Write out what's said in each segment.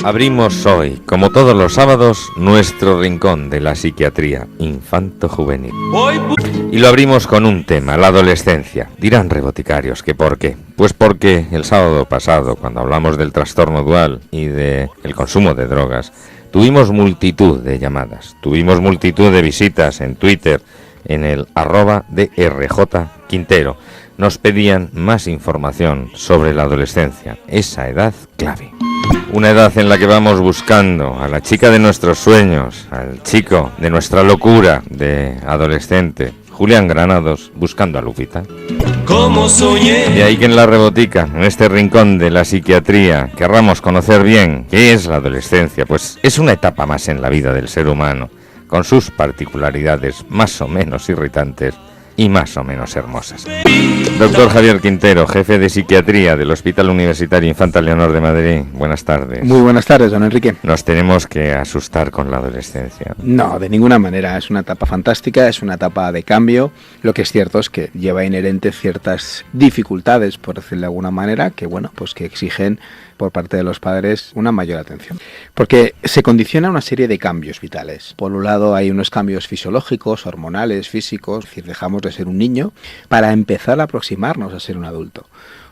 Abrimos hoy, como todos los sábados, nuestro rincón de la psiquiatría infanto-juvenil. Y lo abrimos con un tema, la adolescencia. Dirán reboticarios que ¿por qué? Pues porque el sábado pasado, cuando hablamos del trastorno dual y del consumo de drogas, tuvimos multitud de llamadas, tuvimos multitud de visitas en Twitter, en el @drjquintero. Nos pedían más información sobre la adolescencia, esa edad clave. Una edad en la que vamos buscando a la chica de nuestros sueños, al chico de nuestra locura de adolescente, Julián Granados, buscando a Lupita. Como soñé. De ahí que en la rebotica, en este rincón de la psiquiatría, querramos conocer bien qué es la adolescencia, pues es una etapa más en la vida del ser humano, con sus particularidades más o menos irritantes y más o menos hermosas. Doctor Javier Quintero, jefe de psiquiatría del Hospital Universitario Infanta Leonor de Madrid. Buenas tardes. Muy buenas tardes, don Enrique. ¿Nos tenemos que asustar con la adolescencia? No, de ninguna manera. Es una etapa fantástica, es una etapa de cambio. Lo que es cierto es que lleva inherente ciertas dificultades, por decirlo de alguna manera, que bueno, pues que exigen por parte de los padres una mayor atención. Porque se condiciona una serie de cambios vitales. Por un lado hay unos cambios fisiológicos, hormonales, físicos, es decir, dejamos de ser un niño para empezar a aproximarnos a ser un adulto,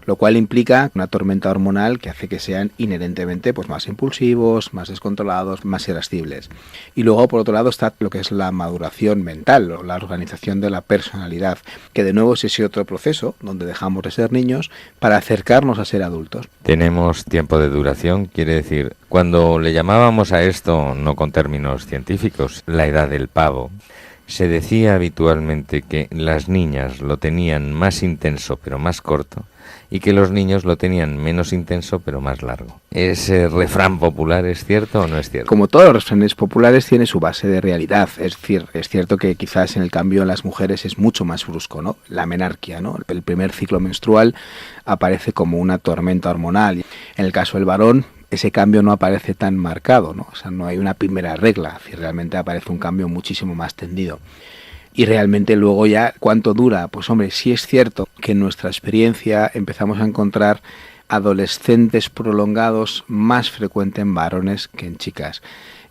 lo cual implica una tormenta hormonal que hace que sean inherentemente pues más impulsivos, más descontrolados, más irascibles. Y luego, por otro lado, está lo que es la maduración mental o la organización de la personalidad, que de nuevo es ese otro proceso donde dejamos de ser niños para acercarnos a ser adultos. Tenemos tiempo de duración, quiere decir, cuando le llamábamos a esto, no con términos científicos, la edad del pavo, se decía habitualmente que las niñas lo tenían más intenso pero más corto y que los niños lo tenían menos intenso pero más largo. ¿Ese refrán popular es cierto o no es cierto? Como todos los refranes populares tiene su base de realidad. Es decir, es cierto que quizás en el cambio en las mujeres es mucho más brusco, ¿no? La menarquia, ¿no? El primer ciclo menstrual aparece como una tormenta hormonal. En el caso del varón, ese cambio no aparece tan marcado, ¿no? O sea, no hay una primera regla, es decir, realmente aparece un cambio muchísimo más tendido. Y realmente luego ya, ¿cuánto dura? Pues hombre, sí es cierto que en nuestra experiencia empezamos a encontrar adolescentes prolongados más frecuente en varones que en chicas.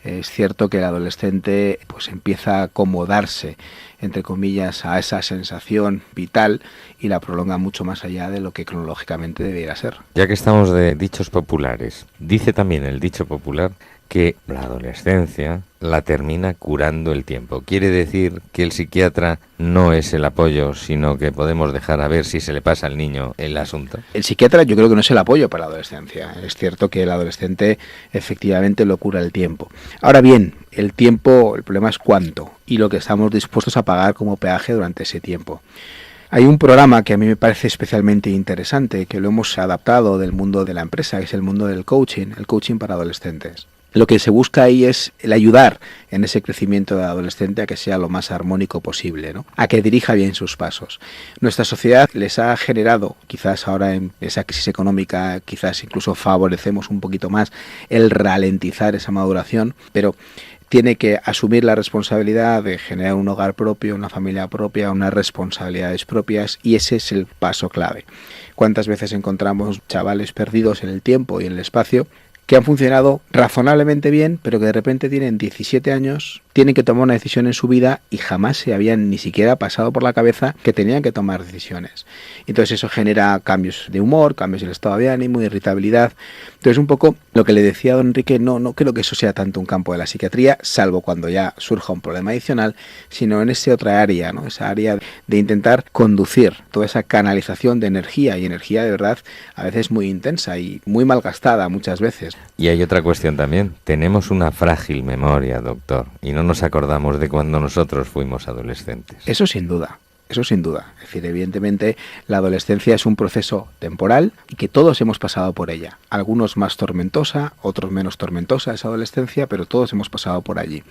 Es cierto que el adolescente pues empieza a acomodarse, entre comillas, a esa sensación vital y la prolonga mucho más allá de lo que cronológicamente debiera ser. Ya que estamos de dichos populares, dice también el dicho popular que la adolescencia la termina curando el tiempo. Quiere decir que el psiquiatra no es el apoyo, sino que podemos dejar a ver si se le pasa al niño el asunto. El psiquiatra yo creo que no es el apoyo para la adolescencia. Es cierto que el adolescente efectivamente lo cura el tiempo. Ahora bien, el tiempo, el problema es cuánto y lo que estamos dispuestos a pagar como peaje durante ese tiempo. Hay un programa que a mí me parece especialmente interesante, que lo hemos adaptado del mundo de la empresa, que es el mundo del coaching, el coaching para adolescentes. Lo que se busca ahí es el ayudar en ese crecimiento del adolescente a que sea lo más armónico posible, ¿no? A que dirija bien sus pasos. Nuestra sociedad les ha generado, quizás ahora en esa crisis económica, quizás incluso favorecemos un poquito más el ralentizar esa maduración, pero tiene que asumir la responsabilidad de generar un hogar propio, una familia propia, unas responsabilidades propias, y ese es el paso clave. ¿Cuántas veces encontramos chavales perdidos en el tiempo y en el espacio que han funcionado razonablemente bien, pero que de repente tienen 17 años, tienen que tomar una decisión en su vida y jamás se habían ni siquiera pasado por la cabeza que tenían que tomar decisiones? Entonces eso genera cambios de humor, cambios del estado de ánimo, irritabilidad. Entonces un poco lo que le decía a don Enrique, no creo que eso sea tanto un campo de la psiquiatría, salvo cuando ya surja un problema adicional, sino en esa otra área, ¿no? Esa área de intentar conducir toda esa canalización de energía, y energía de verdad a veces muy intensa y muy malgastada muchas veces. Y hay otra cuestión también. Tenemos una frágil memoria, doctor, y no nos acordamos de cuando nosotros fuimos adolescentes. Eso sin duda. Eso sin duda. Es decir, evidentemente la adolescencia es un proceso temporal y que todos hemos pasado por ella. Algunos más tormentosa, otros menos tormentosa esa adolescencia, pero todos hemos pasado por allí.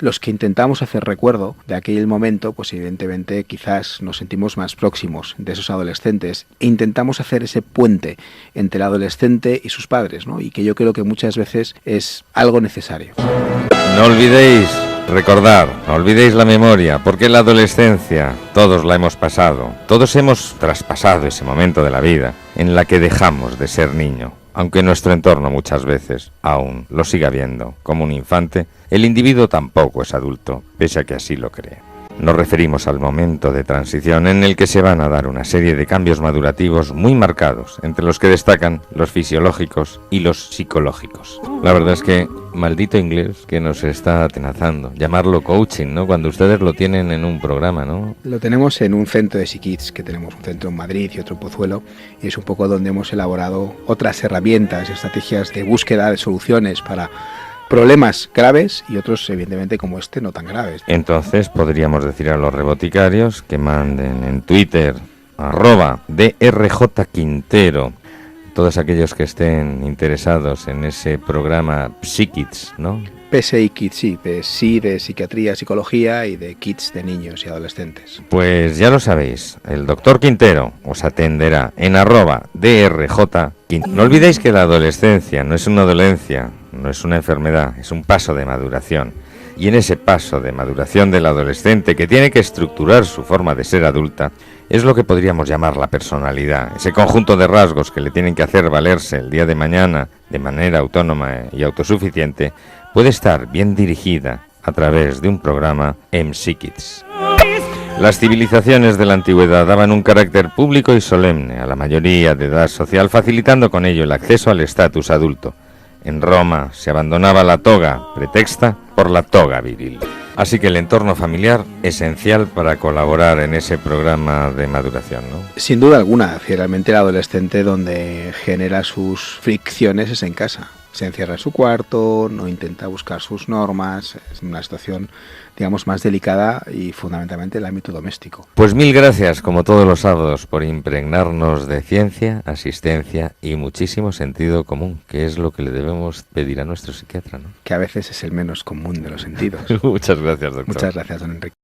Los que intentamos hacer recuerdo de aquel momento, pues evidentemente quizás nos sentimos más próximos de esos adolescentes e intentamos hacer ese puente entre el adolescente y sus padres, ¿no? Y que yo creo que muchas veces es algo necesario. No olvidéis recordar, no olvidéis la memoria, porque la adolescencia todos la hemos pasado, todos hemos traspasado ese momento de la vida en la que dejamos de ser niño. aunque nuestro entorno muchas veces aún lo siga viendo como un infante, el individuo tampoco es adulto, pese a que así lo cree. Nos referimos al momento de transición en el que se van a dar una serie de cambios madurativos muy marcados, entre los que destacan los fisiológicos y los psicológicos. La verdad es que maldito inglés que nos está atenazando, llamarlo coaching, ¿no? Cuando ustedes lo tienen en un programa, ¿no? Lo tenemos en un centro de Psikids, que tenemos un centro en Madrid y otro en Pozuelo, y es un poco donde hemos elaborado otras herramientas, estrategias de búsqueda de soluciones para problemas graves y otros, evidentemente, como este, no tan graves. Entonces podríamos decir a los reboticarios que manden en Twitter @drjquintero, todos aquellos que estén interesados en ese programa Psikids, ¿no? PSI Kids, sí, PSI de psiquiatría, psicología, y de Kids de niños y adolescentes. Pues ya lo sabéis, el doctor Quintero os atenderá en @drjquintero. No olvidéis que la adolescencia no es una dolencia, no es una enfermedad, es un paso de maduración. Y en ese paso de maduración del adolescente, que tiene que estructurar su forma de ser adulta, es lo que podríamos llamar la personalidad, ese conjunto de rasgos que le tienen que hacer valerse el día de mañana de manera autónoma y autosuficiente, puede estar bien dirigida a través de un programa en Psikids. Las civilizaciones de la antigüedad daban un carácter público y solemne a la mayoría de edad social, facilitando con ello el acceso al estatus adulto. En Roma se abandonaba la toga pretexta por la toga viril. Así que el entorno familiar esencial para colaborar en ese programa de maduración, ¿no? Sin duda alguna, realmente el adolescente donde genera sus fricciones es en casa. Se encierra en su cuarto, no intenta buscar sus normas, es una situación, digamos, más delicada y fundamentalmente el ámbito doméstico. Pues mil gracias, como todos los sábados, por impregnarnos de ciencia, asistencia y muchísimo sentido común, que es lo que le debemos pedir a nuestro psiquiatra, ¿no? Que a veces es el menos común de los sentidos. Muchas gracias, doctor. Muchas gracias, don Enrique.